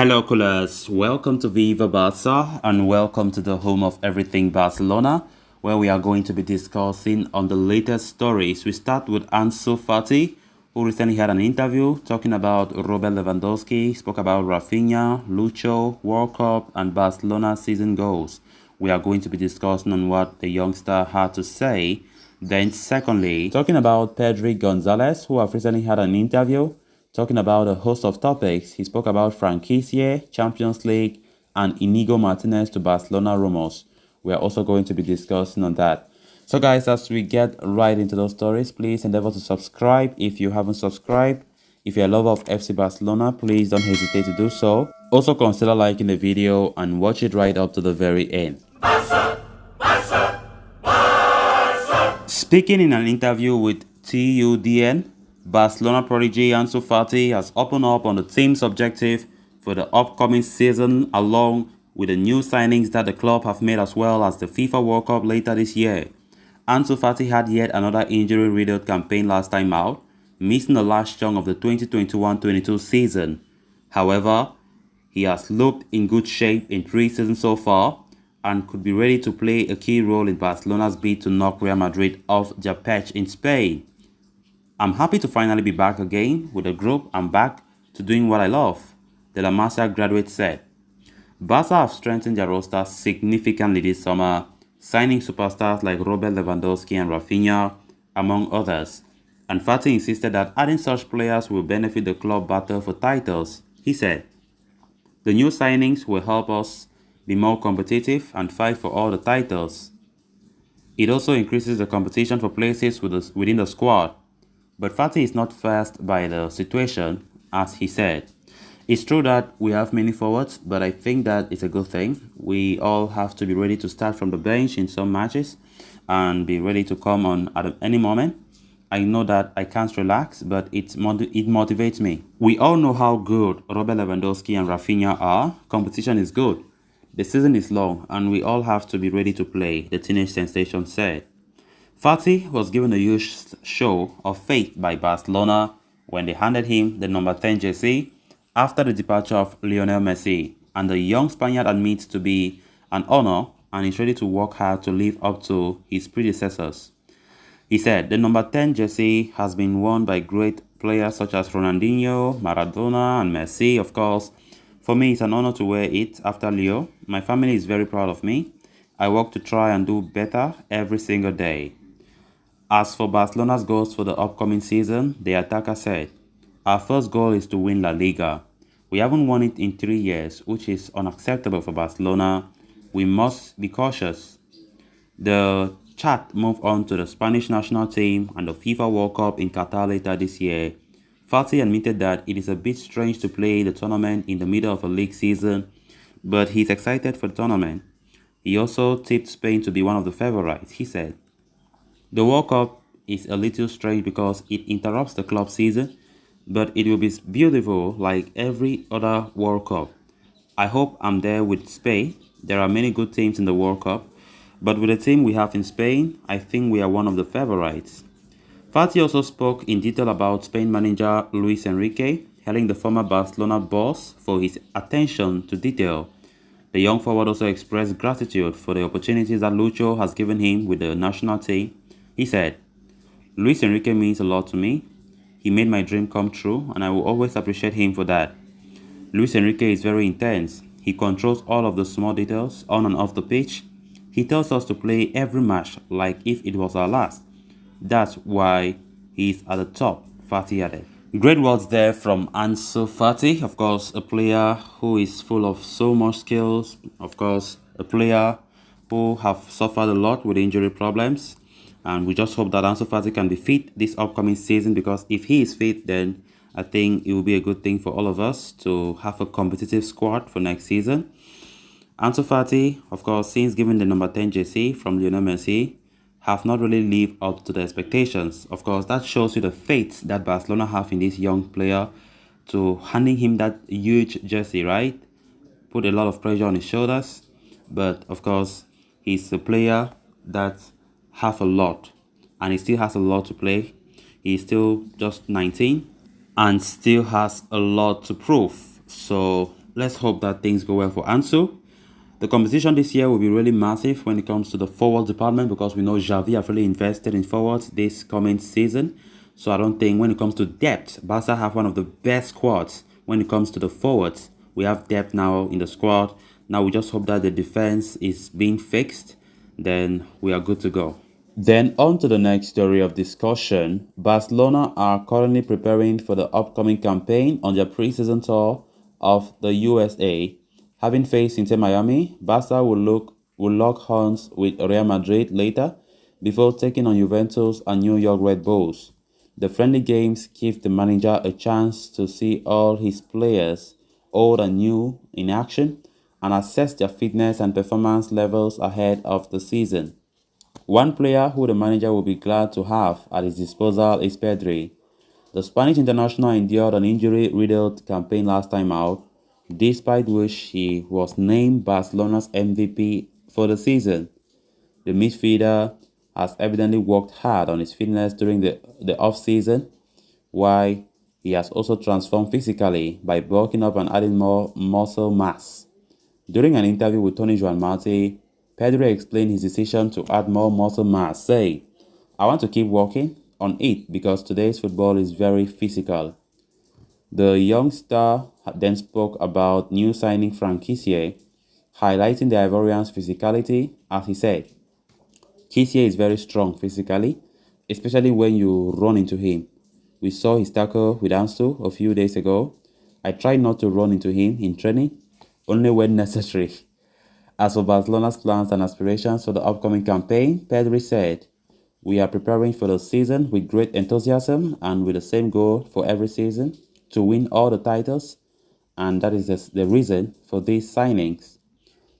Hello, coolers. Welcome to Viva, Bassa, and welcome to the home of everything Barcelona, where we are going to be discussing on the latest stories. We start with Ansu Fati, who recently had an interview talking about Robert Lewandowski, spoke about Rafinha, Lucho, World Cup, and Barcelona season goals. We are going to be discussing on what the youngster had to say. Then secondly, talking about Pedri Gonzalez, who have recently had an interview talking about a host of topics. He spoke about Franquicia, Champions League, and Inigo Martinez to Barcelona rumors. We are also going to be discussing on that. So guys, as we get right into those stories, please endeavor to subscribe if you haven't subscribed. If you're a lover of FC Barcelona, please don't hesitate to do so. Also consider liking the video and watch it right up to the very end. Bassa, Bassa, Bassa. Speaking in an interview with TUDN, Barcelona prodigy Ansu Fati has opened up on the team's objective for the upcoming season, along with the new signings that the club have made, as well as the FIFA World Cup later this year. Ansu Fati had yet another injury-riddled campaign last time out, missing the last chunk of the 2021-22 season. However, he has looked in good shape in 3 seasons so far and could be ready to play a key role in Barcelona's bid to knock Real Madrid off their perch in Spain. "I'm happy to finally be back again with the group and back to doing what I love," the La Masia graduate said. Bassa have strengthened their roster significantly this summer, signing superstars like Robert Lewandowski and Rafinha, among others. And Fati insisted that adding such players will benefit the club battle for titles. He said, "The new signings will help us be more competitive and fight for all the titles. It also increases the competition for places within the squad." But Fati is not fazed by the situation, as he said. "It's true that we have many forwards, but I think that it's a good thing. We all have to be ready to start from the bench in some matches and be ready to come on at any moment. I know that I can't relax, but it motivates me. We all know how good Robert Lewandowski and Rafinha are. Competition is good. The season is long, and we all have to be ready to play," the teenage sensation said. Fati was given a huge show of faith by Barcelona when they handed him the number 10 jersey after the departure of Lionel Messi, and the young Spaniard admits to be an honor and is ready to work hard to live up to his predecessors. He said, "The number 10 jersey has been worn by great players such as Ronaldinho, Maradona, and Messi, of course. For me, it's an honor to wear it after Leo. My family is very proud of me. I work to try and do better every single day." As for Barcelona's goals for the upcoming season, the attacker said, "Our first goal is to win La Liga. We haven't won it in 3 years, which is unacceptable for Barcelona. We must be cautious." The chat moved on to the Spanish national team and the FIFA World Cup in Qatar later this year. Fati admitted that it is a bit strange to play the tournament in the middle of a league season, but he's excited for the tournament. He also tipped Spain to be one of the favorites. He said, "The World Cup is a little strange because it interrupts the club season, but it will be beautiful like every other World Cup. I hope I'm there with Spain. There are many good teams in the World Cup, but with the team we have in Spain, I think we are one of the favorites." Fati also spoke in detail about Spain manager Luis Enrique, hailing the former Barcelona boss for his attention to detail. The young forward also expressed gratitude for the opportunities that Lucho has given him with the national team. He said, "Luis Enrique means a lot to me. He made my dream come true, and I will always appreciate him for that. Luis Enrique is very intense. He controls all of the small details on and off the pitch. He tells us to play every match like if it was our last. That's why he's at the top," Fati added. Great words there from Ansu Fati, of course, a player who is full of so much skills, of course, a player who have suffered a lot with injury problems. And we just hope that Ansu Fati can be fit this upcoming season, because if he is fit, then I think it will be a good thing for all of us to have a competitive squad for next season. Ansu Fati, of course, since giving the number 10 jersey from Lionel Messi, have not really lived up to the expectations. Of course, that shows you the faith that Barcelona have in this young player to handing him that huge jersey, right? Put a lot of pressure on his shoulders. But, of course, he's a player that have a lot, and he still has a lot to play. He's still just 19 and still has a lot to prove. So let's hope that things go well for Ansu. The competition this year will be really massive when it comes to the forward department because we know Xavi have really invested in forwards this coming season. So I don't think when it comes to depth, Barca have one of the best squads when it comes to the forwards. We have depth now in the squad. Now we just hope that the defense is being fixed. Then we are good to go. Then on to the next story of discussion. Barcelona are currently preparing for the upcoming campaign on their pre-season tour of the USA. Having faced Inter Miami, Bassa will lock horns with Real Madrid later before taking on Juventus and New York Red Bulls. The friendly games give the manager a chance to see all his players, old and new, in action and assess their fitness and performance levels ahead of the season. One player who the manager will be glad to have at his disposal is Pedri. The Spanish international endured an injury-riddled campaign last time out, despite which he was named Barcelona's MVP for the season. The midfielder has evidently worked hard on his fitness during the off-season, while he has also transformed physically by bulking up and adding more muscle mass. During an interview with Tony Juan Marte, Pedri explained his decision to add more muscle mass, saying, "I want to keep working on it because today's football is very physical." The young star then spoke about new signing Franck Kessié, highlighting the Ivorian's physicality, as he said, "Kessié is very strong physically, especially when you run into him. We saw his tackle with Ansu a few days ago. I tried not to run into him in training, only when necessary." As for Barcelona's plans and aspirations for the upcoming campaign, Pedri said, "We are preparing for the season with great enthusiasm and with the same goal for every season, to win all the titles, and that is the reason for these signings."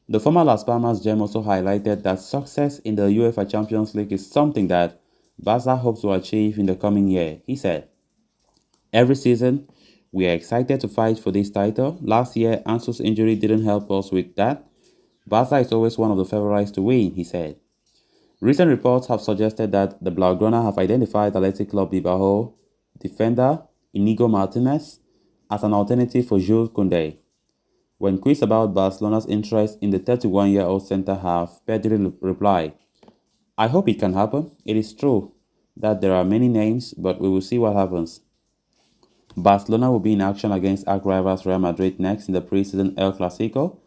The former Las Palmas gem also highlighted that success in the UEFA Champions League is something that Barca hopes to achieve in the coming year. He said, "Every season, we are excited to fight for this title. Last year, Ansu's injury didn't help us with that. Barca is always one of the favorites to win," he said. Recent reports have suggested that the Blaugrana have identified Athletic Club Bilbao defender Inigo Martinez as an alternative for Jules Koundé. When quizzed about Barcelona's interest in the 31-year-old centre-half, Pedri replied, "I hope it can happen. It is true that there are many names, but we will see what happens." Barcelona will be in action against arch rivals Real Madrid next in the pre-season El Clasico,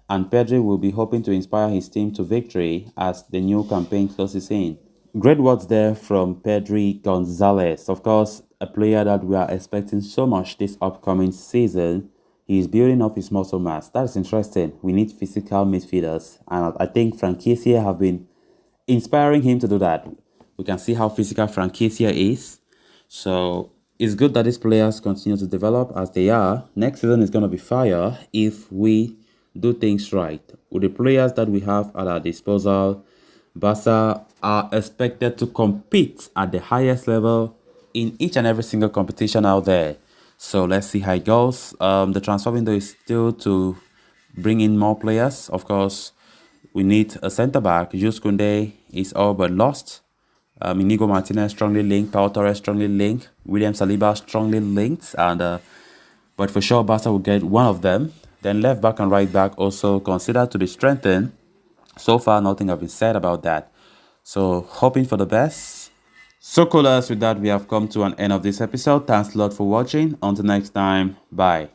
and Pedri will be hoping to inspire his team to victory as the new campaign closes in. Great words there from Pedri Gonzalez. Of course, a player that we are expecting so much this upcoming season. He is building up his muscle mass. That is interesting. We need physical midfielders, and I think Franck Kessié have been inspiring him to do that. We can see how physical Franck Kessié is. So it's good that these players continue to develop as they are. Next season is going to be fire if we do things right. With the players that we have at our disposal, Barca are expected to compete at the highest level in each and every single competition out there. So let's see how it goes. The transfer window is still to bring in more players. Of course, we need a centre-back. Jules Koundé is all but lost. Inigo Martinez strongly linked. Pau Torres strongly linked. William Saliba strongly linked. But for sure, Barca will get one of them. Then left back and right back also considered to be strengthened. So far, nothing has been said about that. So hoping for the best. So coolers, with that, we have come to an end of this episode. Thanks a lot for watching. Until next time, bye.